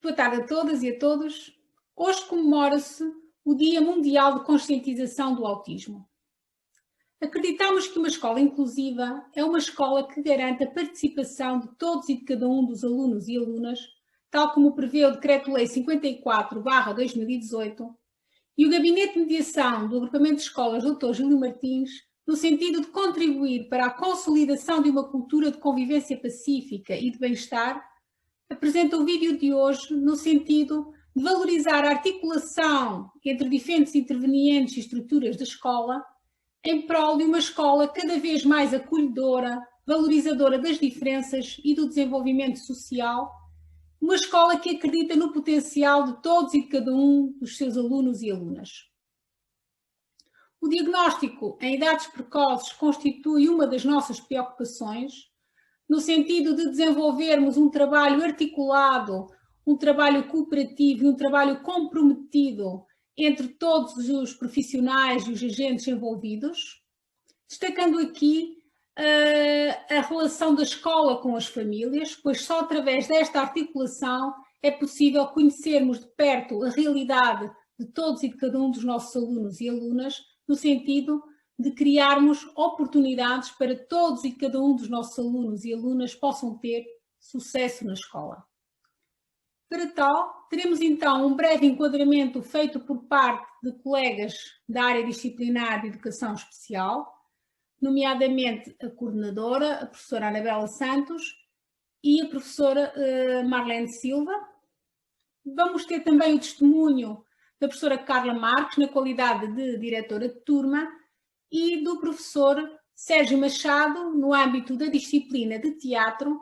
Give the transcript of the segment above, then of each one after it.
Boa tarde a todas e a todos. Hoje comemora-se o Dia Mundial de Conscientização do Autismo. Acreditamos que uma escola inclusiva é uma escola que garante a participação de todos e de cada um dos alunos e alunas, tal como prevê o Decreto-Lei 54/2018, e o Gabinete de Mediação do Agrupamento de Escolas Dr. Júlio Martins, no sentido de contribuir para a consolidação de uma cultura de convivência pacífica e de bem-estar, apresenta o vídeo de hoje no sentido de valorizar a articulação entre diferentes intervenientes e estruturas da escola em prol de uma escola cada vez mais acolhedora, valorizadora das diferenças e do desenvolvimento social, uma escola que acredita no potencial de todos e de cada um dos seus alunos e alunas. O diagnóstico em idades precoces constitui uma das nossas preocupações, no sentido de desenvolvermos um trabalho articulado, um trabalho cooperativo e um trabalho comprometido entre todos os profissionais e os agentes envolvidos, destacando aqui a relação da escola com as famílias, pois só através desta articulação é possível conhecermos de perto a realidade de todos e de cada um dos nossos alunos e alunas, no sentido de criarmos oportunidades para todos e cada um dos nossos alunos e alunas possam ter sucesso na escola. Para tal, teremos então um breve enquadramento feito por parte de colegas da área disciplinar de Educação Especial, nomeadamente a coordenadora, a professora Anabela Santos e a professora Marlene Silva. Vamos ter também o testemunho da professora Carla Marques, na qualidade de diretora de turma, e do professor Sérgio Machado, no âmbito da disciplina de teatro,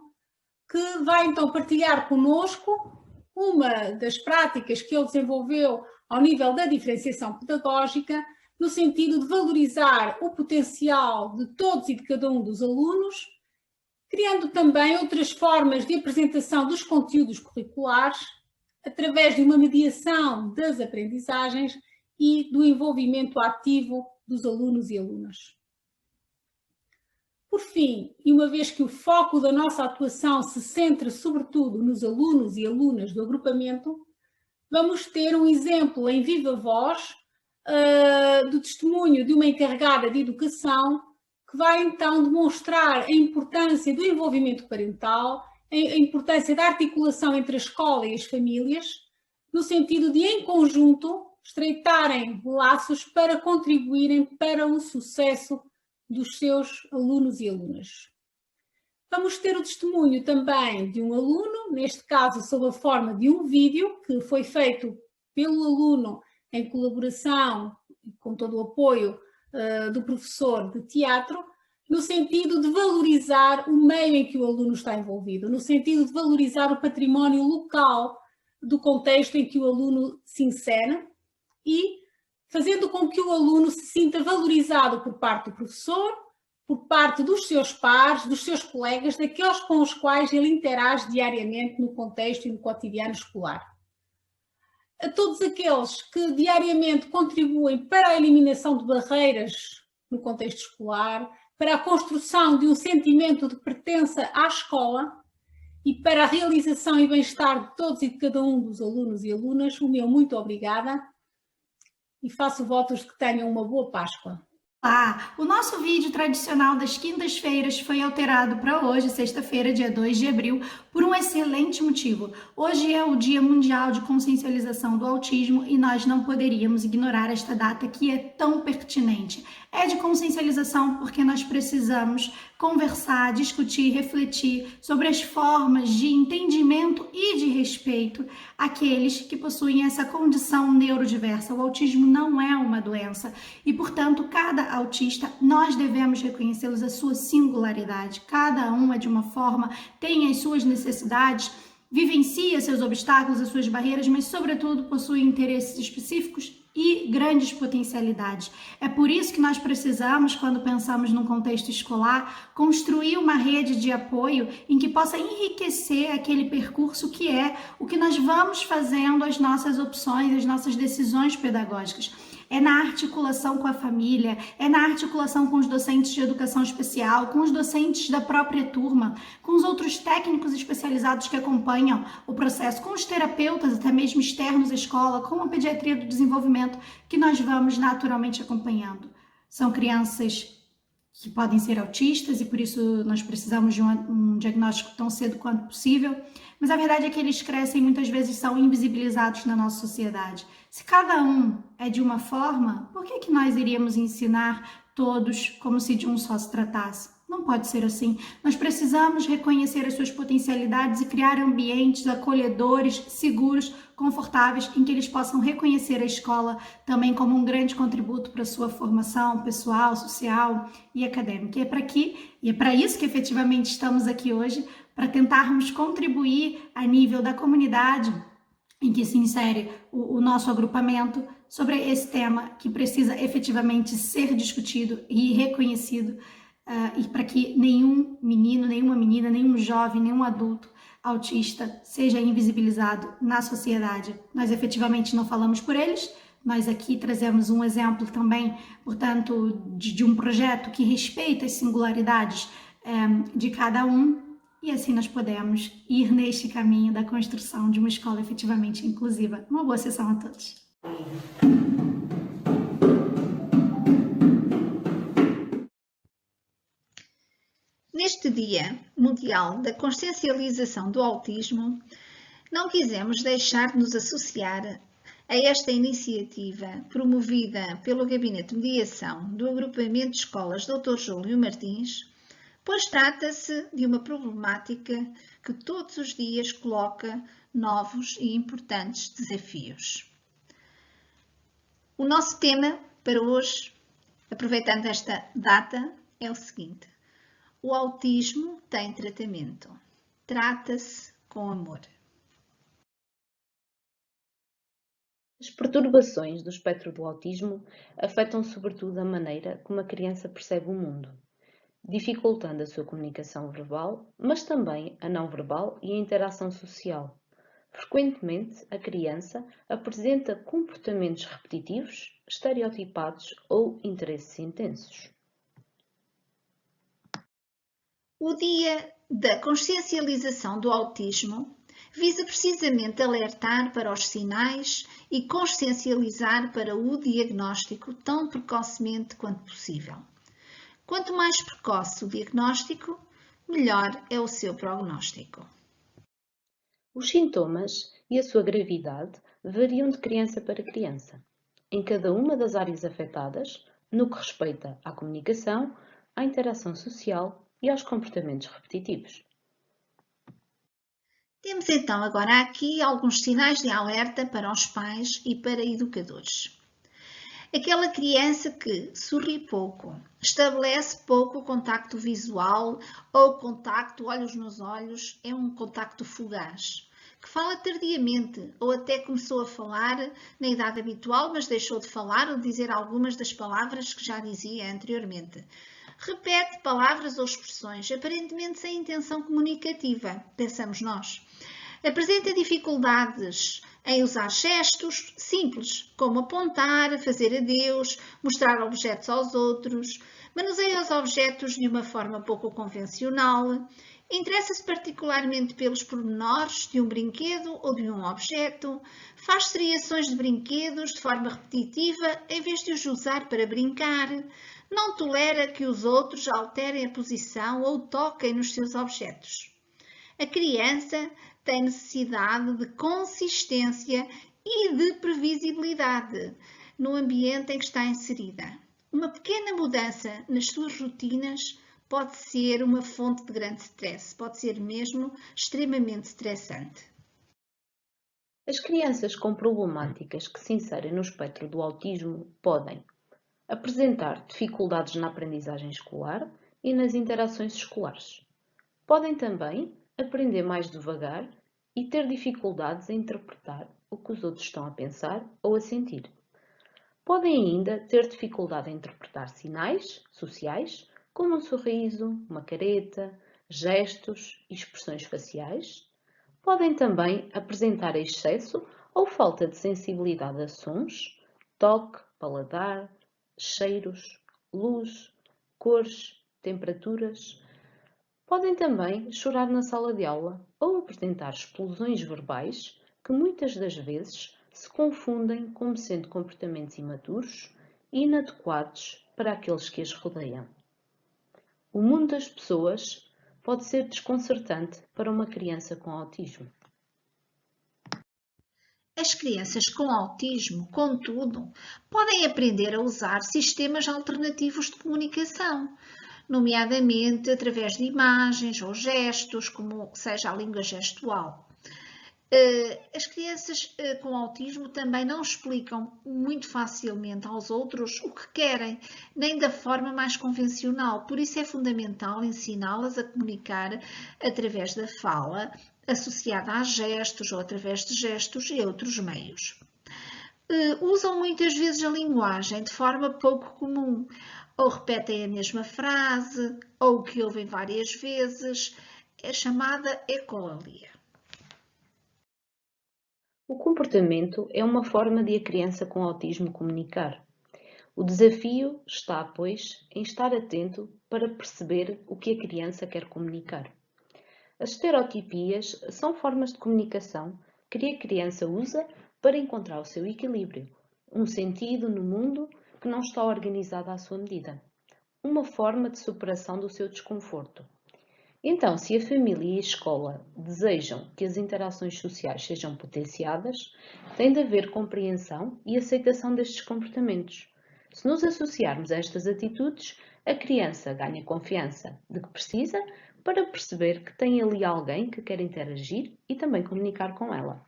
que vai então partilhar connosco uma das práticas que ele desenvolveu ao nível da diferenciação pedagógica, no sentido de valorizar o potencial de todos e de cada um dos alunos, criando também outras formas de apresentação dos conteúdos curriculares, através de uma mediação das aprendizagens e do envolvimento ativo dos alunos e alunas. Por fim, e uma vez que o foco da nossa atuação se centra sobretudo nos alunos e alunas do agrupamento, vamos ter um exemplo em viva voz do testemunho de uma encarregada de educação que vai então demonstrar a importância do envolvimento parental, a importância da articulação entre a escola e as famílias, no sentido de, em conjunto, estreitarem laços para contribuírem para o sucesso dos seus alunos e alunas. Vamos ter o testemunho também de um aluno, neste caso sob a forma de um vídeo que foi feito pelo aluno em colaboração, com todo o apoio do professor de teatro, no sentido de valorizar o meio em que o aluno está envolvido, no sentido de valorizar o património local do contexto em que o aluno se insere e fazendo com que o aluno se sinta valorizado por parte do professor, por parte dos seus pares, dos seus colegas, daqueles com os quais ele interage diariamente no contexto e no cotidiano escolar. A todos aqueles que diariamente contribuem para a eliminação de barreiras no contexto escolar, para a construção de um sentimento de pertença à escola e para a realização e bem-estar de todos e de cada um dos alunos e alunas, o meu muito obrigada. E faço votos de que tenham uma boa Páscoa. O nosso vídeo tradicional das quintas-feiras foi alterado para hoje, sexta-feira, dia 2 de abril, por um excelente motivo. Hoje é o Dia Mundial de Consciencialização do Autismo e nós não poderíamos ignorar esta data que é tão pertinente. É de consciencialização porque nós precisamos conversar, discutir, refletir sobre as formas de entendimento e de respeito àqueles que possuem essa condição neurodiversa. O autismo não é uma doença e, portanto, cada autista, nós devemos reconhecê-los a sua singularidade. Cada um é de uma forma, tem as suas necessidades, vivencia seus obstáculos, as suas barreiras, mas, sobretudo, possui interesses específicos e grandes potencialidades. É por isso que nós precisamos, quando pensamos num contexto escolar, construir uma rede de apoio em que possa enriquecer aquele percurso que é o que nós vamos fazendo, as nossas opções, as nossas decisões pedagógicas. é na articulação com a família, é na articulação com os docentes de educação especial, com os docentes da própria turma, com os outros técnicos especializados que acompanham o processo, com os terapeutas, até mesmo externos à escola, com a pediatria do desenvolvimento, que nós vamos naturalmente acompanhando. São crianças que podem ser autistas e por isso nós precisamos de um diagnóstico tão cedo quanto possível, mas a verdade é que eles crescem e muitas vezes são invisibilizados na nossa sociedade. Se cada um é de uma forma, por que nós iríamos ensinar todos como se de um só se tratasse? Não pode ser assim. Nós precisamos reconhecer as suas potencialidades e criar ambientes acolhedores, seguros, confortáveis, em que eles possam reconhecer a escola também como um grande contributo para a sua formação pessoal, social e acadêmica. E é para isso que efetivamente estamos aqui hoje, para tentarmos contribuir a nível da comunidade em que se insere o nosso agrupamento sobre esse tema que precisa efetivamente ser discutido e reconhecido, e para que nenhum menino, nenhuma menina, nenhum jovem, nenhum adulto autista seja invisibilizado na sociedade. Nós efetivamente não falamos por eles, nós aqui trazemos um exemplo também, portanto, de um projeto que respeita as singularidades de cada um, e assim nós podemos ir neste caminho da construção de uma escola efetivamente inclusiva. Uma boa sessão a todos. Neste Dia Mundial da Consciencialização do Autismo, não quisemos deixar de nos associar a esta iniciativa promovida pelo Gabinete de Mediação do Agrupamento de Escolas Dr. Júlio Martins, pois trata-se de uma problemática que todos os dias coloca novos e importantes desafios. O nosso tema para hoje, aproveitando esta data, é o seguinte: o autismo tem tratamento. Trata-se com amor. As perturbações do espectro do autismo afetam sobretudo a maneira como a criança percebe o mundo, dificultando a sua comunicação verbal, mas também a não verbal e a interação social. Frequentemente, a criança apresenta comportamentos repetitivos, estereotipados ou interesses intensos. O Dia da Consciencialização do Autismo visa precisamente alertar para os sinais e consciencializar para o diagnóstico tão precocemente quanto possível. Quanto mais precoce o diagnóstico, melhor é o seu prognóstico. Os sintomas e a sua gravidade variam de criança para criança, em cada uma das áreas afetadas, no que respeita à comunicação, à interação social e aos comportamentos repetitivos. Temos então agora aqui alguns sinais de alerta para os pais e para educadores. Aquela criança que sorri pouco, estabelece pouco o contacto visual ou contacto olhos nos olhos, é um contacto fugaz, que fala tardiamente ou até começou a falar na idade habitual, mas deixou de falar ou de dizer algumas das palavras que já dizia anteriormente. Repete palavras ou expressões, aparentemente sem intenção comunicativa, pensamos nós. Apresenta dificuldades em usar gestos simples, como apontar, fazer adeus, mostrar objetos aos outros, manuseia os objetos de uma forma pouco convencional, interessa-se particularmente pelos pormenores de um brinquedo ou de um objeto, faz seriações de brinquedos de forma repetitiva em vez de os usar para brincar, não tolera que os outros alterem a posição ou toquem nos seus objetos. A criança tem necessidade de consistência e de previsibilidade no ambiente em que está inserida. Uma pequena mudança nas suas rotinas pode ser uma fonte de grande stress, pode ser mesmo extremamente estressante. As crianças com problemáticas que se inserem no espectro do autismo podem apresentar dificuldades na aprendizagem escolar e nas interações escolares. Podem também aprender mais devagar e ter dificuldades em interpretar o que os outros estão a pensar ou a sentir. Podem ainda ter dificuldade em interpretar sinais sociais, como um sorriso, uma careta, gestos e expressões faciais. Podem também apresentar excesso ou falta de sensibilidade a sons, toque, paladar, cheiros, luz, cores, temperaturas. Podem também chorar na sala de aula ou apresentar explosões verbais que muitas das vezes se confundem como sendo comportamentos imaturos e inadequados para aqueles que as rodeiam. O mundo das pessoas pode ser desconcertante para uma criança com autismo. As crianças com autismo, contudo, podem aprender a usar sistemas alternativos de comunicação, nomeadamente através de imagens ou gestos, como seja a língua gestual. As crianças com autismo também não explicam muito facilmente aos outros o que querem, nem da forma mais convencional. Por isso é fundamental ensiná-las a comunicar através da fala, associada a gestos ou através de gestos e outros meios. Usam muitas vezes a linguagem de forma pouco comum, ou repetem a mesma frase, ou que ouvem várias vezes, é chamada ecolalia. O comportamento é uma forma de a criança com autismo comunicar. O desafio está, pois, em estar atento para perceber o que a criança quer comunicar. As estereotipias são formas de comunicação que a criança usa para encontrar o seu equilíbrio, um sentido no mundo que não está organizado à sua medida, uma forma de superação do seu desconforto. Então, se a família e a escola desejam que as interações sociais sejam potenciadas, tem de haver compreensão e aceitação destes comportamentos. Se nos associarmos a estas atitudes, a criança ganha confiança de que precisa para perceber que tem ali alguém que quer interagir e também comunicar com ela.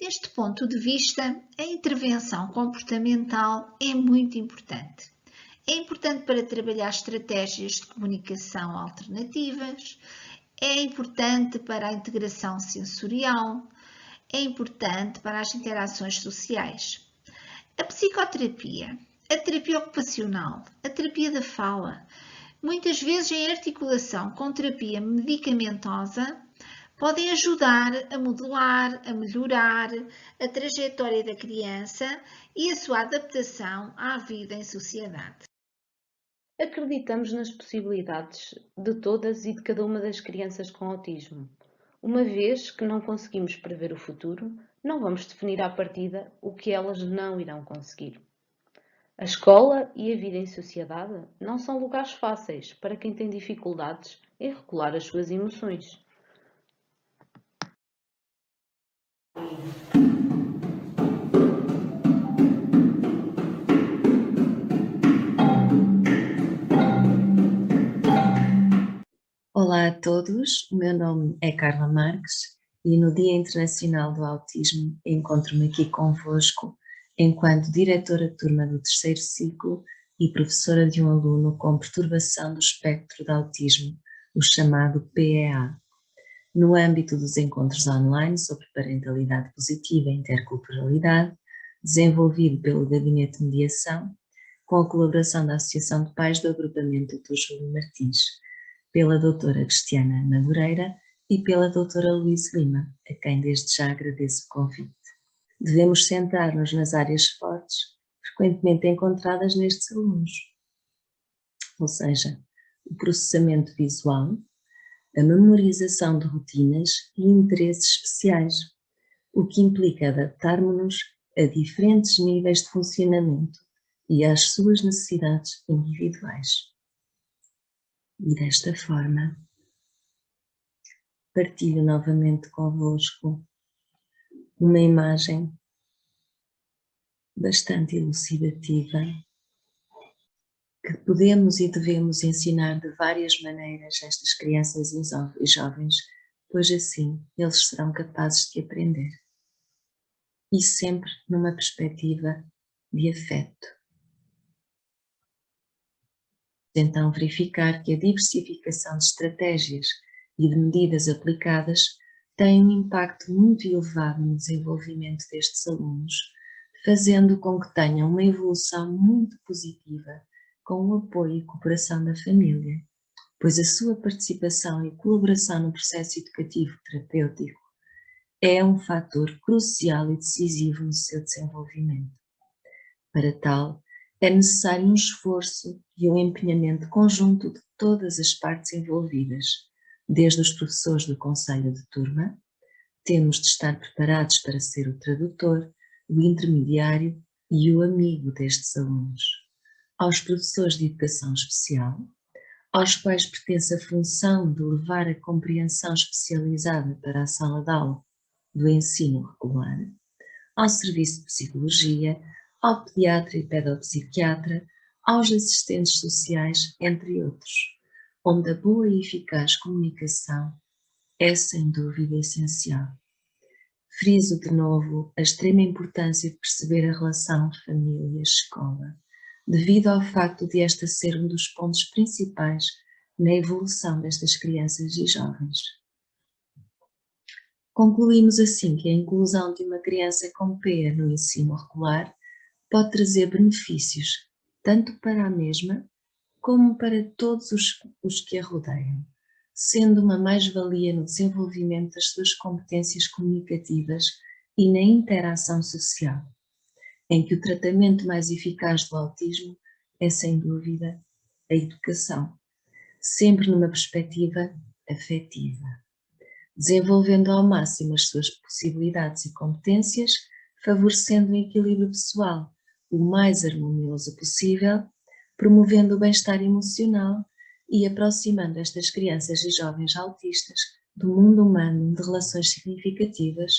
Deste ponto de vista, a intervenção comportamental é muito importante. É importante para trabalhar estratégias de comunicação alternativas, é importante para a integração sensorial, é importante para as interações sociais. A psicoterapia, a terapia ocupacional, a terapia da fala, muitas vezes em articulação com terapia medicamentosa, podem ajudar a modelar, a melhorar a trajetória da criança e a sua adaptação à vida em sociedade. Acreditamos nas possibilidades de todas e de cada uma das crianças com autismo. Uma vez que não conseguimos prever o futuro, não vamos definir à partida o que elas não irão conseguir. A escola e a vida em sociedade não são lugares fáceis para quem tem dificuldades em regular as suas emoções. Olá a todos, o meu nome é Carla Marques e no Dia Internacional do Autismo encontro-me aqui convosco enquanto diretora de turma do terceiro ciclo e professora de um aluno com perturbação do espectro de autismo, o chamado PEA. No âmbito dos encontros online sobre parentalidade positiva e interculturalidade, desenvolvido pelo Gabinete de Mediação, com a colaboração da Associação de Pais do Agrupamento Dr. Júlio Martins, pela doutora Cristiana Madureira e pela doutora Luísa Lima, a quem desde já agradeço o convite. Devemos centrar-nos nas áreas fortes frequentemente encontradas nestes alunos, ou seja, o processamento visual, a memorização de rotinas e interesses especiais, o que implica adaptarmos-nos a diferentes níveis de funcionamento e às suas necessidades individuais. E desta forma, partilho novamente convosco uma imagem bastante elucidativa que podemos e devemos ensinar de várias maneiras a estas crianças e jovens, pois assim eles serão capazes de aprender. E sempre numa perspectiva de afeto. Então verificar que a diversificação de estratégias e de medidas aplicadas tem um impacto muito elevado no desenvolvimento destes alunos, fazendo com que tenham uma evolução muito positiva com o apoio e cooperação da família, pois a sua participação e colaboração no processo educativo terapêutico é um fator crucial e decisivo no seu desenvolvimento. Para tal, é necessário um esforço e um empenhamento conjunto de todas as partes envolvidas, desde os professores do conselho de turma. Temos de estar preparados para ser o tradutor, o intermediário e o amigo destes alunos. Aos professores de educação especial, aos quais pertence a função de levar a compreensão especializada para a sala de aula do ensino regular, ao serviço de psicologia, ao pediatra e pedopsiquiatra, aos assistentes sociais, entre outros, onde a boa e eficaz comunicação é sem dúvida essencial. Friso de novo a extrema importância de perceber a relação família-escola, devido ao facto de esta ser um dos pontos principais na evolução destas crianças e jovens. Concluímos assim que a inclusão de uma criança com PEA no ensino regular pode trazer benefícios tanto para a mesma como para todos os que a rodeiam, sendo uma mais-valia no desenvolvimento das suas competências comunicativas e na interação social, em que o tratamento mais eficaz do autismo é, sem dúvida, a educação, sempre numa perspectiva afetiva, desenvolvendo ao máximo as suas possibilidades e competências, favorecendo o equilíbrio pessoal o mais harmonioso possível, promovendo o bem-estar emocional e aproximando estas crianças e jovens autistas do mundo humano de relações significativas,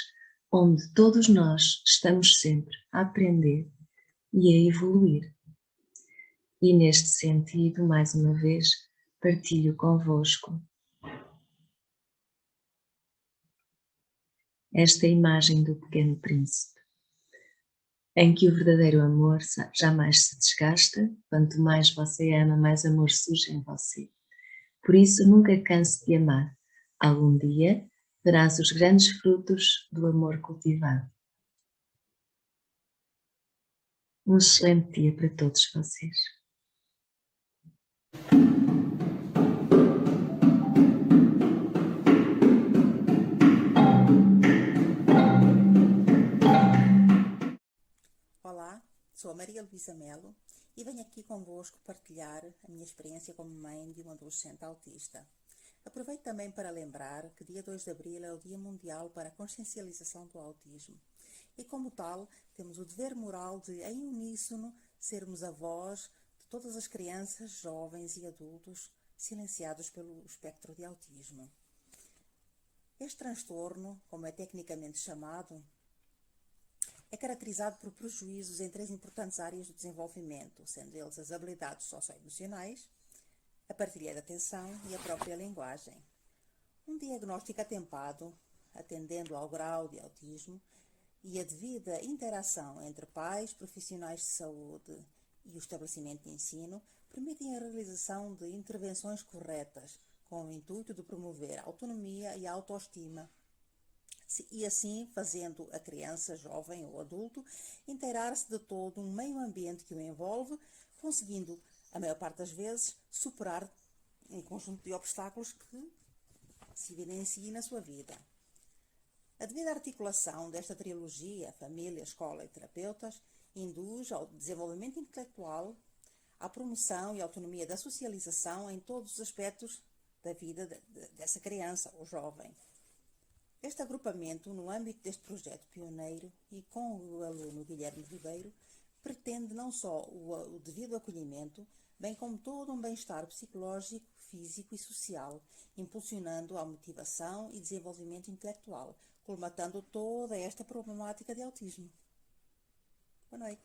onde todos nós estamos sempre a aprender e a evoluir. E neste sentido, mais uma vez, partilho convosco esta imagem do Pequeno Príncipe, em que o verdadeiro amor jamais se desgasta. Quanto mais você ama, mais amor surge em você. Por isso, nunca canse de amar. Algum dia verás os grandes frutos do amor cultivado. Um excelente dia para todos vocês. Olá, sou a Maria Luísa Melo e venho aqui convosco partilhar a minha experiência como mãe de um adolescente autista. Aproveito também para lembrar que dia 2 de abril é o Dia Mundial para a Consciencialização do Autismo e, como tal, temos o dever moral de, em uníssono, sermos a voz de todas as crianças, jovens e adultos silenciados pelo espectro de autismo. Este transtorno, como é tecnicamente chamado, é caracterizado por prejuízos em 3 importantes áreas do desenvolvimento, sendo eles as habilidades socioemocionais, a partilha da atenção e a própria linguagem. Um diagnóstico atempado, atendendo ao grau de autismo e a devida interação entre pais, profissionais de saúde e o estabelecimento de ensino, permitem a realização de intervenções corretas, com o intuito de promover a autonomia e a autoestima, e assim fazendo a criança, jovem ou adulto, inteirar-se de todo um meio ambiente que o envolve, conseguindo, a maior parte das vezes, superar um conjunto de obstáculos que se evidenciem na sua vida. A devida articulação desta trilogia, família, escola e terapeutas, induz ao desenvolvimento intelectual, à promoção e autonomia da socialização em todos os aspectos da vida dessa criança ou jovem. Este agrupamento, no âmbito deste projeto pioneiro e com o aluno Guilherme Ribeiro, pretende não só o devido acolhimento, bem como todo um bem-estar psicológico, físico e social, impulsionando a motivação e desenvolvimento intelectual, colmatando toda esta problemática de autismo. Boa noite.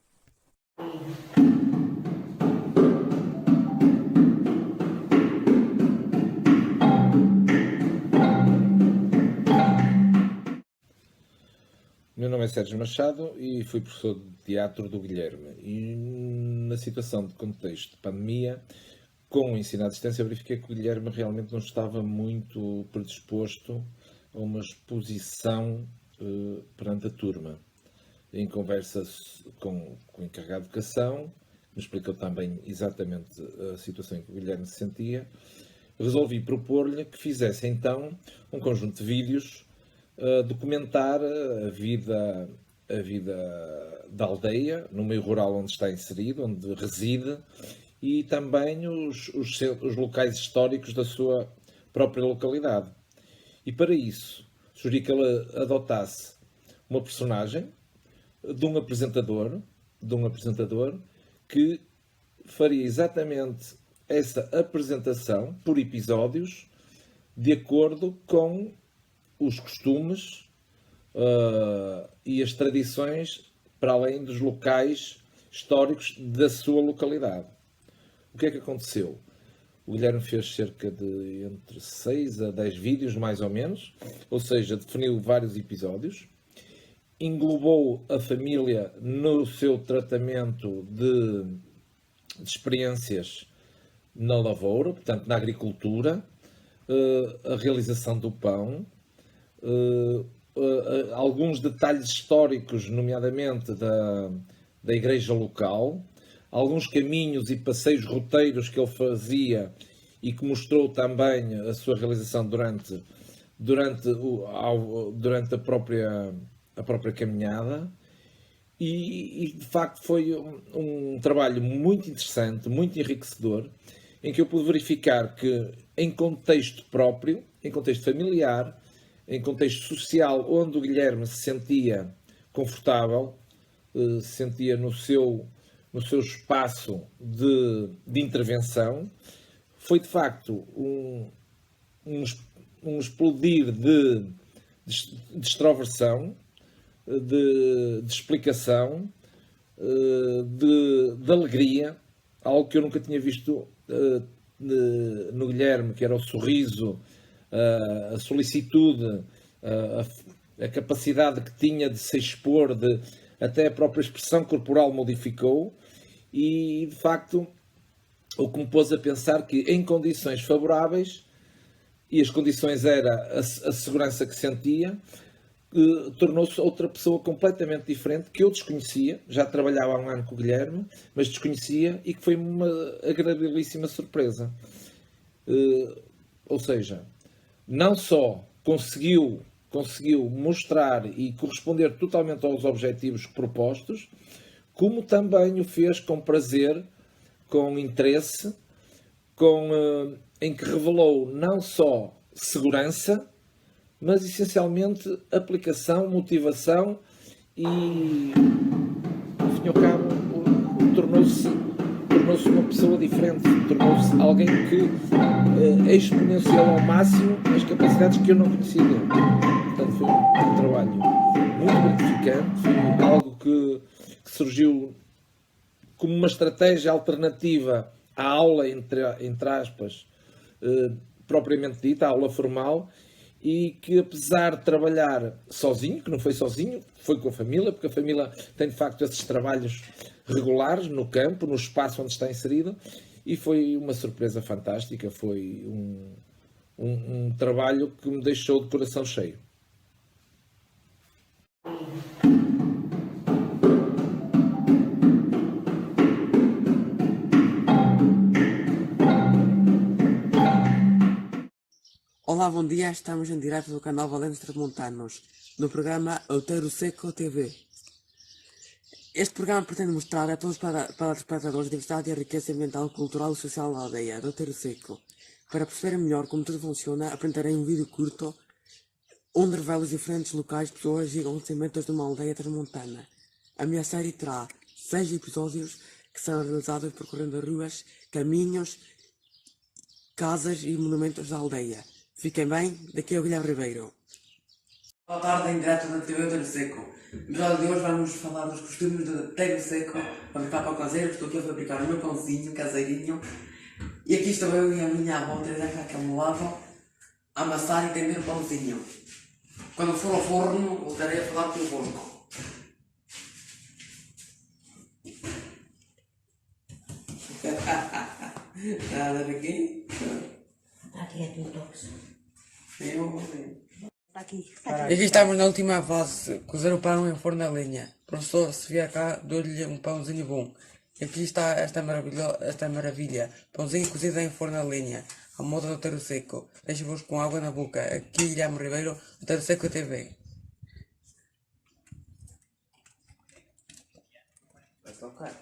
Meu nome é Sérgio Machado e fui professor de teatro do Guilherme. E na situação de contexto de pandemia, com o ensino à distância, verifiquei que o Guilherme realmente não estava muito predisposto a uma exposição perante a turma. Em conversa com o encarregado de educação, me explicou também exatamente a situação em que o Guilherme se sentia, resolvi propor-lhe que fizesse então um conjunto de vídeos documentar a vida da aldeia, no meio rural onde está inserido, onde reside, e também os locais históricos da sua própria localidade. E para isso, sugeri que ele adotasse uma personagem de um apresentador que faria exatamente essa apresentação por episódios de acordo com os costumes e as tradições para além dos locais históricos da sua localidade. O que é que aconteceu? O Guilherme fez cerca de entre 6 a 10 vídeos, mais ou menos, ou seja, definiu vários episódios, englobou a família no seu tratamento de experiências na lavoura, portanto, na agricultura, a realização do pão, alguns detalhes históricos, nomeadamente da igreja local, alguns caminhos e passeios roteiros que ele fazia e que mostrou também a sua realização durante a própria caminhada. E de facto foi um trabalho muito interessante, muito enriquecedor, em que eu pude verificar que em contexto próprio, em contexto familiar, em contexto social, onde o Guilherme se sentia confortável, se sentia no seu espaço de intervenção, foi de facto um explodir de extroversão, de explicação, de alegria, algo que eu nunca tinha visto no Guilherme, que era o sorriso, a solicitude, a capacidade que tinha de se expor, até a própria expressão corporal modificou, e de facto o que me pôs a pensar que em condições favoráveis, e as condições era a segurança que sentia, tornou-se outra pessoa completamente diferente, que eu desconhecia, já trabalhava há um ano com o Guilherme, mas desconhecia, e que foi uma agradabilíssima surpresa. Ou seja, não só conseguiu mostrar e corresponder totalmente aos objetivos propostos, como também o fez com prazer, com interesse, em que revelou não só segurança, mas essencialmente aplicação, motivação e, ao fim e ao cabo, tornou-se uma pessoa diferente, tornou-se alguém que exponenciou ao máximo as capacidades que eu não conhecia dele. Portanto, foi um trabalho muito gratificante, foi algo que surgiu como uma estratégia alternativa à aula, entre aspas, propriamente dita, a aula formal, e que apesar de trabalhar sozinho, que não foi sozinho, foi com a família, porque a família tem de facto esses trabalhos regulares no campo, no espaço onde está inserido, e foi uma surpresa fantástica, foi um trabalho que me deixou de coração cheio. Olá, bom dia, estamos em direto do canal Valentes Transmontanos, no programa Outeiro Seco TV. Este programa pretende mostrar a todos os espectadores a diversidade e a riqueza ambiental, cultural e social da aldeia de Outeiro Seco. Para perceberem melhor como tudo funciona, aprenderem um vídeo curto onde revela os diferentes locais, pessoas e acontecimentos de uma aldeia transmontana. A minha série terá 6 episódios que serão realizados percorrendo ruas, caminhos, casas e monumentos da aldeia. Fiquem bem, daqui é o Guilherme Ribeiro. Boa tarde, em direto da TV Outeiro Seco. No episódio de hoje vamos falar dos costumes de Outeiro Seco. Vamos para o caseiro, estou aqui a fabricar o meu pãozinho caseirinho. E aqui estou eu e a minha avó, Teresa, aqui ao meu lado, a amassar e tender o pãozinho. Quando for ao forno, voltarei a falar pelo porco. Nada daqui? Aqui é pintox. Aqui estamos na última fase, cozer o pão em forno a lenha. Professor, se vier cá, dou-lhe um pãozinho bom. E aqui está esta maravilha, pãozinho cozido em forno a lenha. ao modo do Outeiro Seco. Deixo-vos com água na boca. Aqui Guilherme Ribeiro, Outeiro Seco TV. Vai tocar.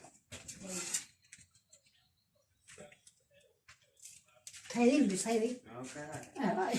Sai daí, Luís, sai daí. Não, caralho. Ah, vai.